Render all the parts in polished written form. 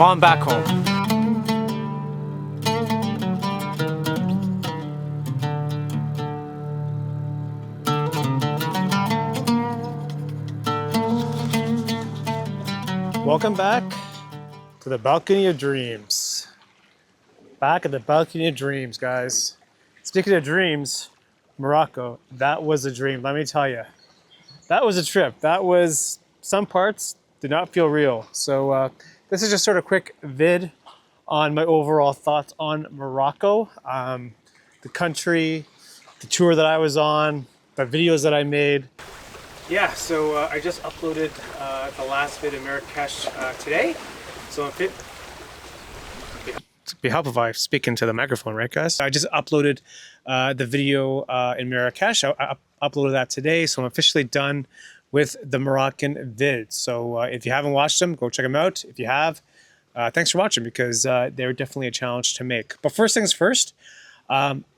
while I'm back home. Welcome back to the Balcony of Dreams. Back at the Balcony of Dreams, guys. Speaking of dreams, Morocco, that was a dream, let me tell you. That was a trip. That was, some parts did not feel real. So this is just sort of quick vid on my overall thoughts on Morocco, the country, the tour that I was on, the videos that I made. Yeah, so I just uploaded the last vid in Marrakech today. So if it would be helpful if I speak into the microphone, right, guys? I just uploaded the video in Marrakech. I uploaded that today, so I'm officially done with the Moroccan vids. So if you haven't watched them, go check them out. If you have, thanks for watching, because they're definitely a challenge to make. But first things first,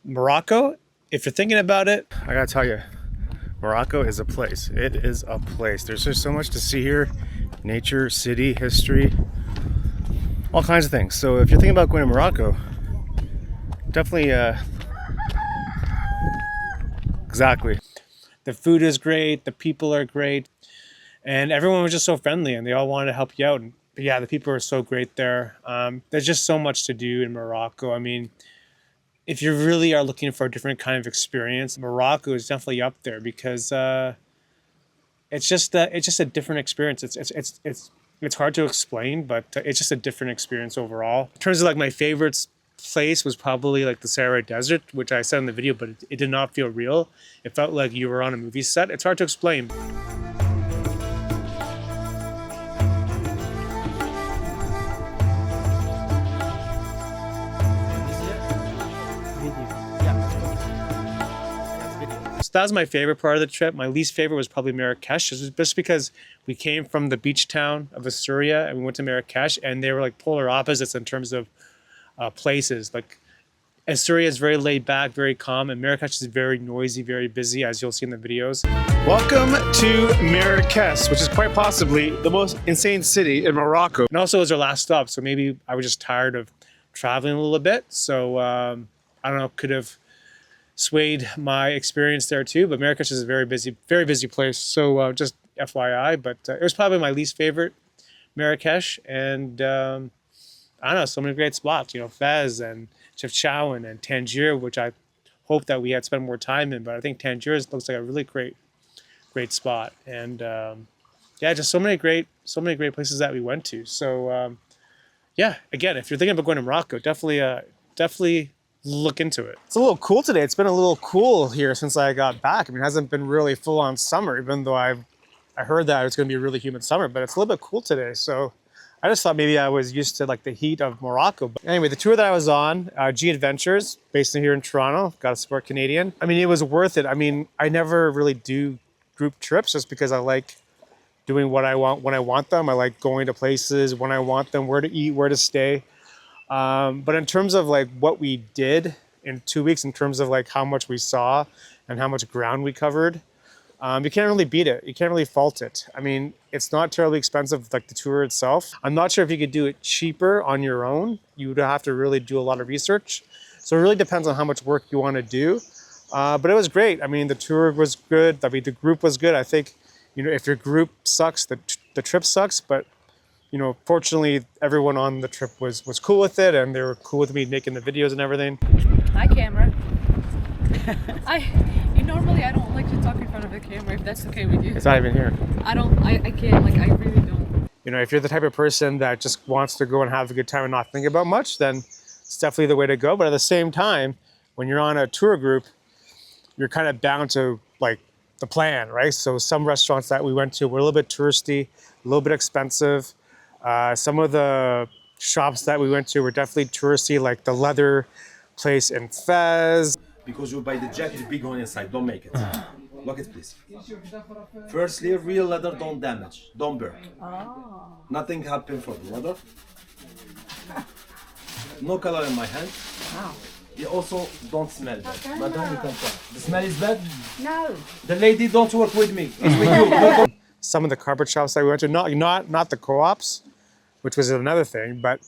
Morocco, if you're thinking about it, I gotta tell you, Morocco is a place. It is a place. There's just so much to see here. Nature, city, history, all kinds of things. So if you're thinking about going to Morocco, definitely, exactly. The food is great, the people are great, and everyone was just so friendly and they all wanted to help you out. But yeah, the people are so great there. There's just so much to do in Morocco. I mean, if you really are looking for a different kind of experience, Morocco is definitely up there, because it's just a different experience. It's hard to explain, but it's just a different experience overall. In terms of like my favorite place was probably like the Sahara Desert, which I said in the video, but it did not feel real. It felt like you were on a movie set. It's hard to explain. So that was my favorite part of the trip. My least favorite was probably Marrakech, just because we came from the beach town of Assyria and we went to Marrakech, and they were like polar opposites in terms of places. Like Assyria is very laid back, very calm, and Marrakech is very noisy, very busy, as you'll see in the videos. Welcome to Marrakech, which is quite possibly the most insane city in Morocco. And also it was our last stop, so maybe I was just tired of traveling a little bit. So I don't know, could have swayed my experience there too, but Marrakech is a very busy place. So just FYI, but it was probably my least favorite, Marrakech. And I don't know, so many great spots, you know, Fez and Chefchaouen and Tangier, which I hope that we had spent more time in, but I think Tangier looks like a really great spot. And yeah, just so many great places that we went to. So yeah, again, if you're thinking about going to Morocco, definitely look into it. It's a little cool today. It's been a little cool here since I got back. I mean, it hasn't been really full on summer, even though I heard that it's going to be a really humid summer, but it's a little bit cool today. So I just thought maybe I was used to like the heat of Morocco. But anyway, the tour that I was on, G Adventures, based here in Toronto, got to support Canadian. I mean, it was worth it. I mean, I never really do group trips just because I like doing what I want when I want them. I like going to places when I want them, where to eat, where to stay. But in terms of like what we did in 2 weeks, in terms of like how much we saw and how much ground we covered, you can't really beat it. You can't really fault it. I mean, it's not terribly expensive, like the tour itself. I'm not sure if you could do it cheaper on your own. You would have to really do a lot of research. So it really depends on how much work you want to do. But it was great. I mean, the tour was good. I mean, the group was good. I think, you know, if your group sucks, the trip sucks. But, you know, fortunately, everyone on the trip was cool with it, and they were cool with me making the videos and everything. Hi, camera. Normally I don't like to talk in front of the camera, if that's okay with you. It's not even here. I can't, like, I really don't. You know, if you're the type of person that just wants to go and have a good time and not think about much, then it's definitely the way to go. But at the same time, when you're on a tour group, you're kind of bound to like the plan, right? So some restaurants that we went to were a little bit touristy, a little bit expensive. Some of the shops that we went to were definitely touristy, like the leather place in Fez. Because you buy the jacket, big one inside, don't make it. Look it, please. Firstly, real leather don't damage, don't burn. Oh. Nothing happen for the leather. No color in my hand. Wow. You also don't smell bad. Okay, Madam, you can try. The smell is bad? No. The lady don't work with me, it's with you. Some of the carpet shops that we went to, not the co-ops, which was another thing. But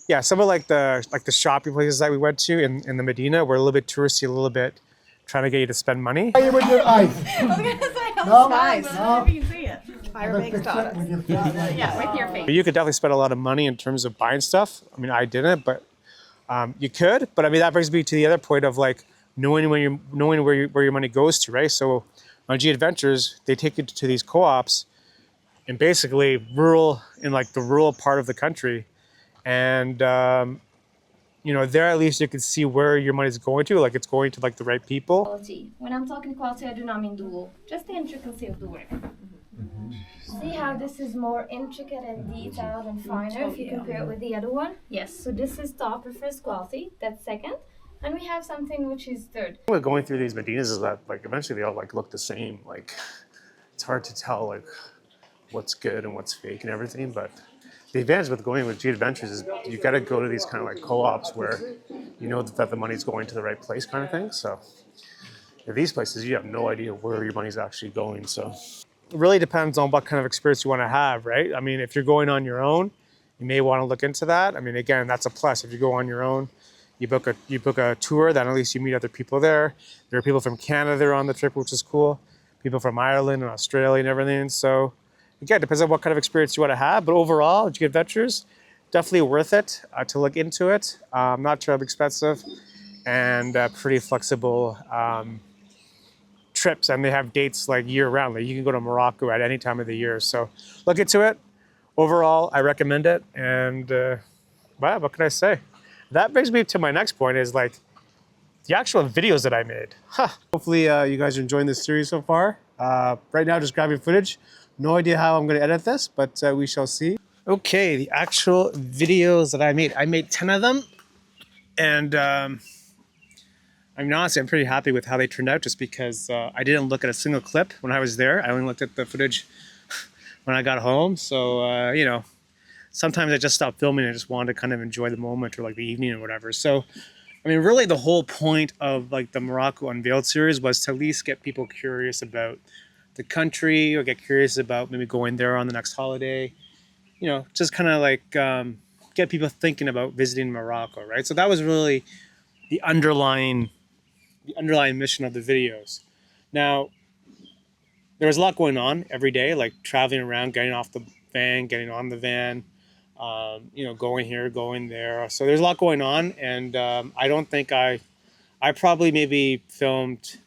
yeah, some of like the shopping places that we went to in the Medina were a little bit touristy, a little bit trying to get you to spend money. With your eyes. No, nice. no. You can see it. Fire makes daughters. Yeah, with your face. You could definitely spend a lot of money in terms of buying stuff. I mean, I didn't, but you could. But I mean, that brings me to the other point of like knowing where your money goes to, right? So on G Adventures, they take you to these co-ops in basically the rural part of the country, and there at least you can see where your money's going to, like it's going to like the right people. Quality. When I'm talking quality, I do not mean dual, just the intricacy of the work. See how this is more intricate and detailed and finer if you compare it with the other one? Yes, so this is top or first quality, that's second. And we have something which is third. With going through these Medinas is that like eventually they all like look the same. Like it's hard to tell like what's good and what's fake and everything. But the advantage with going with G Adventures is you got to go to these kind of like co-ops where you know that the money's going to the right place kind of thing. So in these places you have no idea where your money's actually going. So it really depends on what kind of experience you want to have, right? I mean, if you're going on your own, you may want to look into that. I mean, again, that's a plus. If you go on your own, you book a tour, then at least you meet other people there. There are people from Canada there on the trip, which is cool. People from Ireland and Australia and everything. So again, it depends on what kind of experience you want to have. But overall, G Adventures, definitely worth it to look into it. Not terribly expensive and pretty flexible trips. And they have dates like year round. Like you can go to Morocco at any time of the year. So look into it. Overall, I recommend it. And wow, what can I say? That brings me to my next point is like the actual videos that I made. Hopefully you guys are enjoying this series so far. Right now, just grabbing footage. No idea how I'm going to edit this, but we shall see. Okay, the actual videos that I made 10 of them. And I mean, honestly, I'm pretty happy with how they turned out just because I didn't look at a single clip when I was there. I only looked at the footage when I got home. So, sometimes I just stopped filming and I just wanted to kind of enjoy the moment or like the evening or whatever. So, I mean, really the whole point of like the Morocco Unveiled series was to at least get people curious about the country or get curious about maybe going there on the next holiday. Just kind of like get people thinking about visiting Morocco, right? So that was really the underlying mission of the videos. Now, there was a lot going on every day, like traveling around, getting off the van, getting on the van, going here, going there. So there's a lot going on, and I don't think I probably maybe filmed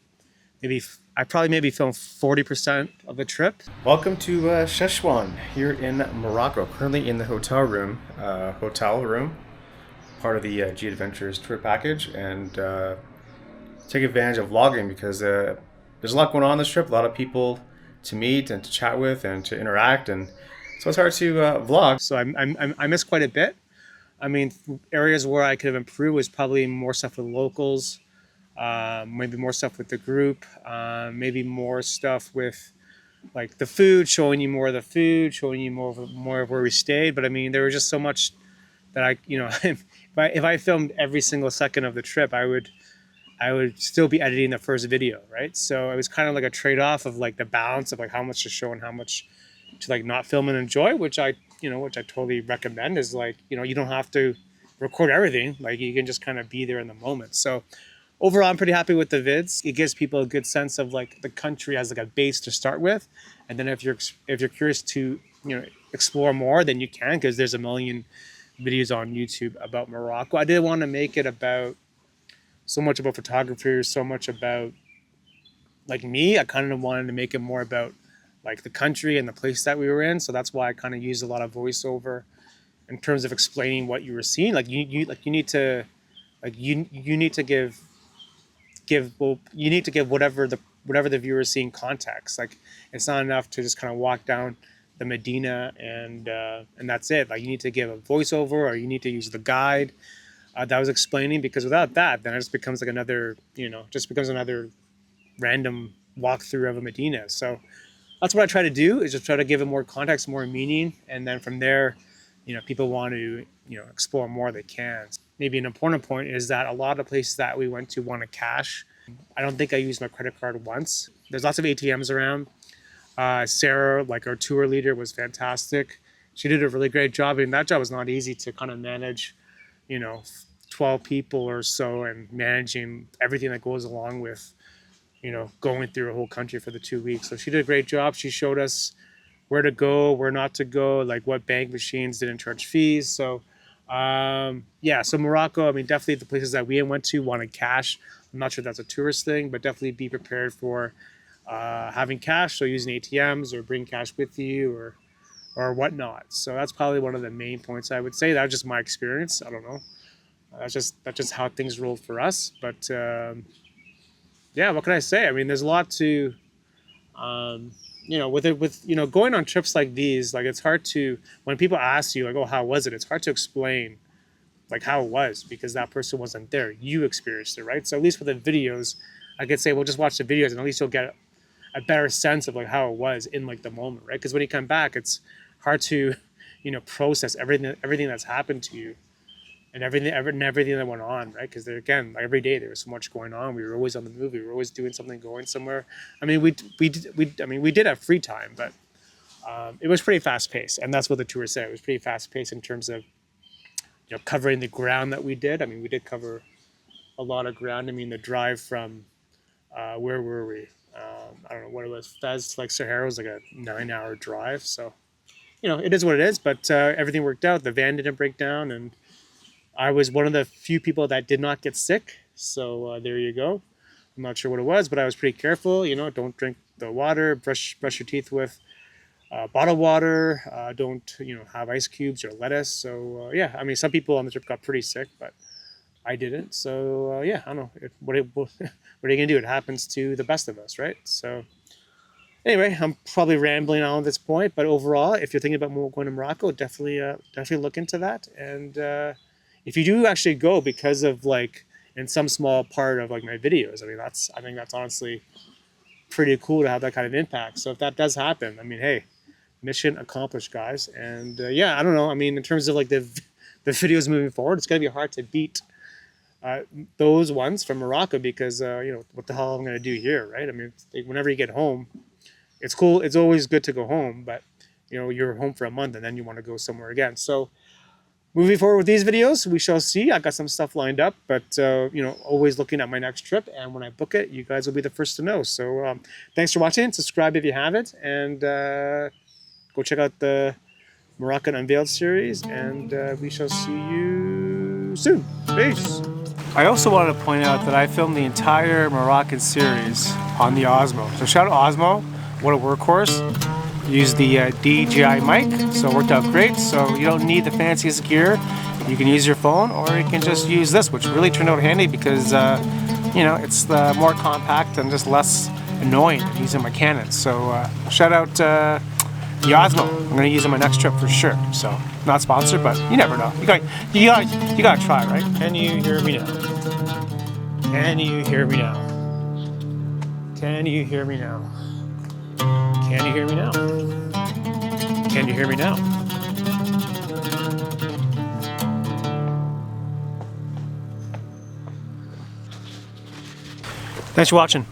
40% of the trip. Welcome to Szechuan here in Morocco. Currently in the hotel room, part of the G Adventures tour package, and take advantage of vlogging because there's a lot going on this trip. A lot of people to meet and to chat with and to interact, and so it's hard to vlog. So I missed quite a bit. I mean, areas where I could have improved was probably more stuff with locals, maybe more stuff with the group, maybe more stuff with like the food, showing you more of the food, showing you more of where we stayed. But I mean, there was just so much that if I filmed every single second of the trip, I would still be editing the first video, right? So it was kind of like a trade-off of like the balance of like how much to show and how much to like not film and enjoy, which I totally recommend. Is like, you don't have to record everything. Like you can just kind of be there in the moment. So overall, I'm pretty happy with the vids. It gives people a good sense of like the country as like a base to start with, and then if you're curious to explore more, then you can, because there's a million videos on YouTube about Morocco. I didn't want to make it about so much about photographers, so much about like me. I kind of wanted to make it more about like the country and the place that we were in. So that's why I kind of used a lot of voiceover in terms of explaining what you were seeing. Like you need to give whatever the viewer is seeing context. Like it's not enough to just kind of walk down the Medina and that's it. Like you need to give a voiceover, or you need to use the guide that I was explaining, because without that, then it just becomes like another random walkthrough of a Medina. So that's what I try to do, is just try to give it more context, more meaning, and then from there, people want to explore more, they can. Maybe an important point is that a lot of places that we went to wanted cash. I don't think I used my credit card once. There's lots of ATMs around. Sarah, like our tour leader, was fantastic. she did a really great job. And that job was not easy to kind of manage, 12 people or so, and managing everything that goes along with, going through a whole country for the 2 weeks. So she did a great job. She showed us where to go, where not to go, like what bank machines didn't charge fees. So, so Morocco, I mean, definitely the places that we went to wanted cash. I'm not sure that's a tourist thing, but definitely be prepared for having cash. So using ATMs or bring cash with you or whatnot. So that's probably one of the main points I would say. That's just my experience. I don't know. That's just how things rolled for us. But what can I say? I mean, there's a lot to, with going on trips like these. Like, it's hard to, when people ask you like, oh, how was it? It's hard to explain like how it was, because that person wasn't there. You experienced it, right? So at least with the videos, I could say, well, just watch the videos, and at least you'll get a better sense of like how it was in like the moment, right? Because when you come back, it's hard to, process everything that's happened to you. And everything that went on, right? Because again, every day there was so much going on. We were always on the move. We were always doing something, going somewhere. I mean, we did have free time, but it was pretty fast paced, and that's what the tour said. It was pretty fast paced in terms of covering the ground that we did. I mean, we did cover a lot of ground. I mean, the drive from where were we? I don't know what it was. Fez to like Sahara was like a 9-hour drive. So it is what it is. But everything worked out. The van didn't break down, and I was one of the few people that did not get sick. So there you go. I'm not sure what it was, but I was pretty careful. Don't drink the water. Brush your teeth with bottled water. Don't have ice cubes or lettuce. So I mean, some people on the trip got pretty sick, but I didn't. So I don't know. What are you gonna do? It happens to the best of us, right? So anyway, I'm probably rambling on at this point, but overall, if you're thinking about going to Morocco, definitely look into that. And if you do actually go because of like in some small part of like my videos, I think that's honestly pretty cool to have that kind of impact. So if that does happen, I mean, hey, mission accomplished, guys. And I don't know. I mean, in terms of like the videos moving forward, it's gonna be hard to beat those ones from Morocco, because what the hell am I gonna do here, right? I mean, whenever you get home, it's cool. It's always good to go home, but you're home for a month and then you want to go somewhere again. So moving forward with these videos, we shall see. I got some stuff lined up, but always looking at my next trip, and when I book it, you guys will be the first to know. So thanks for watching. Subscribe if you haven't, and go check out the Moroccan Unveiled series, and we shall see you soon. Peace. I also wanted to point out that I filmed the entire Moroccan series on the Osmo. So shout out Osmo, what a workhorse. Use the DJI mic, so it worked out great. So you don't need the fanciest gear. You can use your phone, or you can just use this, which really turned out handy because it's more compact and just less annoying than using my Canon. So shout out the Osmo. I'm gonna use it on my next trip for sure. So not sponsored, but you never know. You gotta try, right? Can you hear me now? Can you hear me now? Can you hear me now? Can you hear me now? Can you hear me now? Thanks for watching.